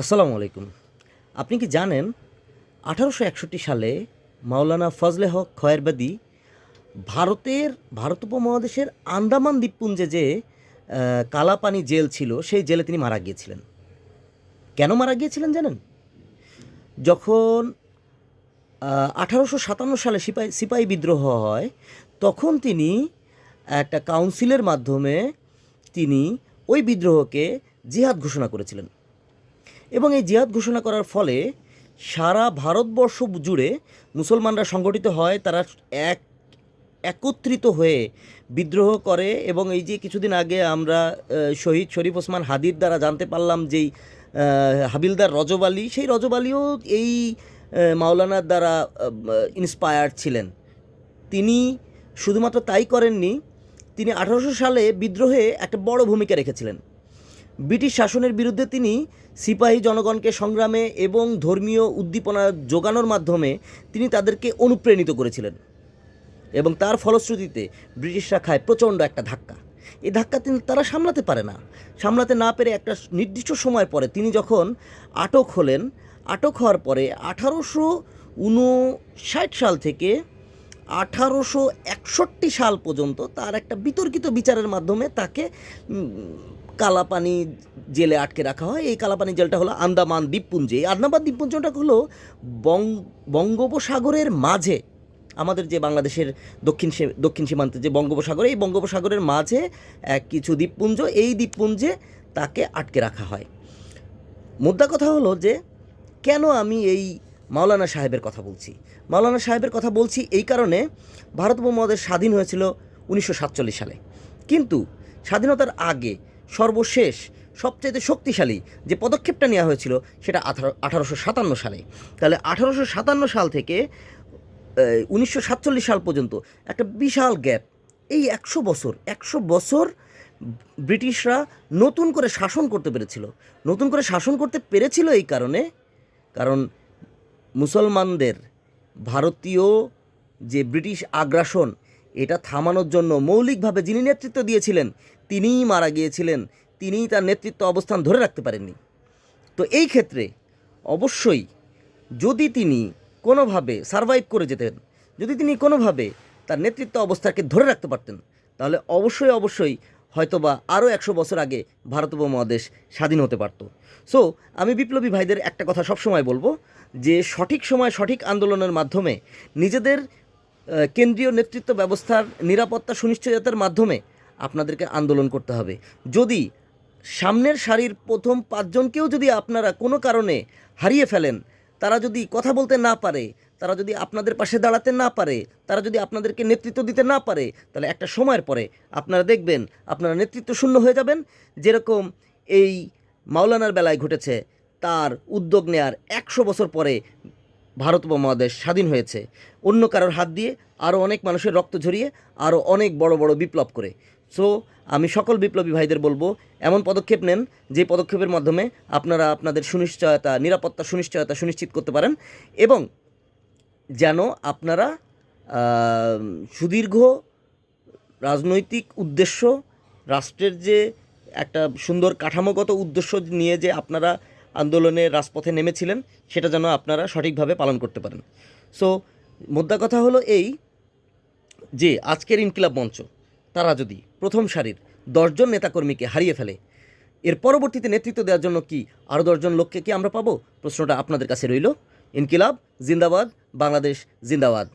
আসসালামু আলাইকুম। আপনি কি জানেন ১৮৬১ সালে মাওলানা ফজলে হক খয়েরবাদী ভারত উপমহাদেশের আন্দামান দ্বীপপুঞ্জে যে কালাপানি জেল ছিল সেই জেলে তিনি মারা গিয়েছিলেন। কেন মারা গিয়েছিলেন জানেন? যখন ১৮৫৭ সালে সিপাহী বিদ্রোহ হয়, তখন তিনি একটা কাউন্সিলের মাধ্যমে তিনি ওই বিদ্রোহকে জিহাদ ঘোষণা করেছিলেন। এবং এই জিহাদ ঘোষণা করার ফলে সারা ভারতবর্ষ জুড়ে মুসলমানরা সংগঠিত হয়। তারা একত্রিত হয়ে বিদ্রোহ করে এবং এই যে কিছুদিন আগে আমরা শহীদ শরীফ ওসমান হাদির দ্বারা জানতে পারলাম যেই হাবিলদার রজব আলী, সেই রজব আলীও এই মাওলানার দ্বারা ইন্সপায়ার্ড ছিলেন। তিনি শুধুমাত্র তাই করেননি, তিনি ১৮০০ সালে বিদ্রোহে একটা বড় ভূমিকা রেখেছিলেন। ব্রিটিশ শাসনের বিরুদ্ধে তিনি সিপাহী জনগণকে সংগ্রামে এবং ধর্মীয় উদ্দীপনা যোগানোর মাধ্যমে তিনি তাদেরকে অনুপ্রাণিত করেছিলেন এবং তার ফলশ্রুতিতে ব্রিটিশরা খায় প্রচণ্ড একটা ধাক্কা। এই ধাক্কা তারা সামলাতে পারে না। সামলাতে না পেরে একটা নির্দিষ্ট সময় পরে তিনি যখন আটক হলেন, আটক হওয়ার পরে ১৮৫৯ সাল থেকে ১৮৬১ সাল পর্যন্ত তার একটা বিতর্কিত বিচারের মাধ্যমে তাকে কালাপানি জেলে আটকে রাখা হয়। এই কালাপানি জেলটা হলো আন্দামান দ্বীপপুঞ্জে। এই আন্দামান দ্বীপপুঞ্জটা হলো বঙ্গোপসাগরের মাঝে, আমাদের যে বাংলাদেশের দক্ষিণ সীমান্তে যে বঙ্গোপসাগর, এই বঙ্গোপসাগরের মাঝে কিছু দ্বীপপুঞ্জ, এই দ্বীপপুঞ্জে তাকে আটকে রাখা হয়। মুদ্রা কথা হলো যে কেন আমি এই মাওলানা সাহেবের কথা বলছি। মাওলানা সাহেবের কথা বলছি এই কারণে, ভারত উপমহাদেশ স্বাধীন হয়েছিল ১৯৪৭ সালে, কিন্তু স্বাধীনতার আগে সর্বশেষ সবচেয়ে শক্তিশালী যে পদক্ষেপটা নেওয়া হয়েছিল সেটা ১৮৫৭ সালে। তাহলে ১৮৫৭ সাল থেকে ১৯৪৭ সাল পর্যন্ত একটা বিশাল গ্যাপ। এই ১০০ বছর ব্রিটিশরা নতুন করে শাসন করতে পেরেছিল এই কারণ মুসলমানদের ভারতীয় যে ব্রিটিশ আগ্রাসন, এটা থামানোর জন্য মৌলিকভাবে যিনি নেতৃত্ব দিয়েছিলেন তিনিই মারা গিয়েছিলেন, তিনিই তার নেতৃত্ব অবস্থান ধরে রাখতে পারেননি। তো এই ক্ষেত্রে অবশ্যই যদি তিনি কোনোভাবে সারভাইভ করে যেতেন, যদি তিনি কোনোভাবে তার নেতৃত্ব অবস্থাকে ধরে রাখতে পারতেন, তাহলে অবশ্যই হয়তোবা আরও ১০০ বছর আগে ভারত উপমহাদেশ স্বাধীন হতে পারত। সো আমি বিপ্লবী ভাইদের একটা কথা সবসময় বলবো যে সঠিক সময় সঠিক আন্দোলনের মাধ্যমে নিজেদের কেন্দ্রীয় নেতৃত্ব ব্যবস্থার নিরাপত্তা সুনিশ্চয়তার মাধ্যমে আপনাদেরকে আন্দোলন করতে হবে। যদি সামনের সারির প্রথম ৫ জনকেও যদি আপনারা কোনো কারণে হারিয়ে ফেলেন, তারা যদি কথা বলতে না পারে, তারা যদি আপনাদের পাশে দাঁড়াতে না পারে, তারা যদি আপনাদেরকে নেতৃত্ব দিতে না পারে, তাহলে একটা সময়ের পরে আপনারা দেখবেন আপনারা নেতৃত্ব শূন্য হয়ে যাবেন। যেরকম এই মাওলানার বেলায় ঘটেছে, তার উদ্যোগ নেয়ার ১০০ বছর পরে ভারত উপমহাদেশ স্বাধীন হয়েছে, অন্য কারোর হাত দিয়ে, আরও অনেক মানুষের রক্ত ঝরিয়ে, আরও অনেক বড় বড় বিপ্লব করে। সো আমি সকল বিপ্লবী ভাইদের বলবো এমন পদক্ষেপ নেন যে পদক্ষেপের মাধ্যমে আপনারা আপনাদের নিরাপত্তা সুনিশ্চিত করতে পারেন এবং যেন আপনারা সুদীর্ঘ রাজনৈতিক উদ্দেশ্য, রাষ্ট্রের যে একটা সুন্দর কাঠামোগত উদ্দেশ্য নিয়ে যে আপনারা আন্দোলনে রাজপথে নেমেছিলেন, সেটা যেন আপনারা সঠিকভাবে পালন করতে পারেন। সো মোদ্দা কথা হলো এই যে আজকের ইনকিলাব মঞ্চ তারা যদি প্রথম সারির ১০ জন নেতাকর্মীকে হারিয়ে ফেলে, এর পরবর্তীতে নেতৃত্ব দেওয়ার জন্য কি আরও ১০ জন লোককে কি আমরা পাবো? প্রশ্নটা আপনাদের কাছে রইল। ইনকিলাব জিন্দাবাদ, বাংলাদেশ জিন্দাবাদ।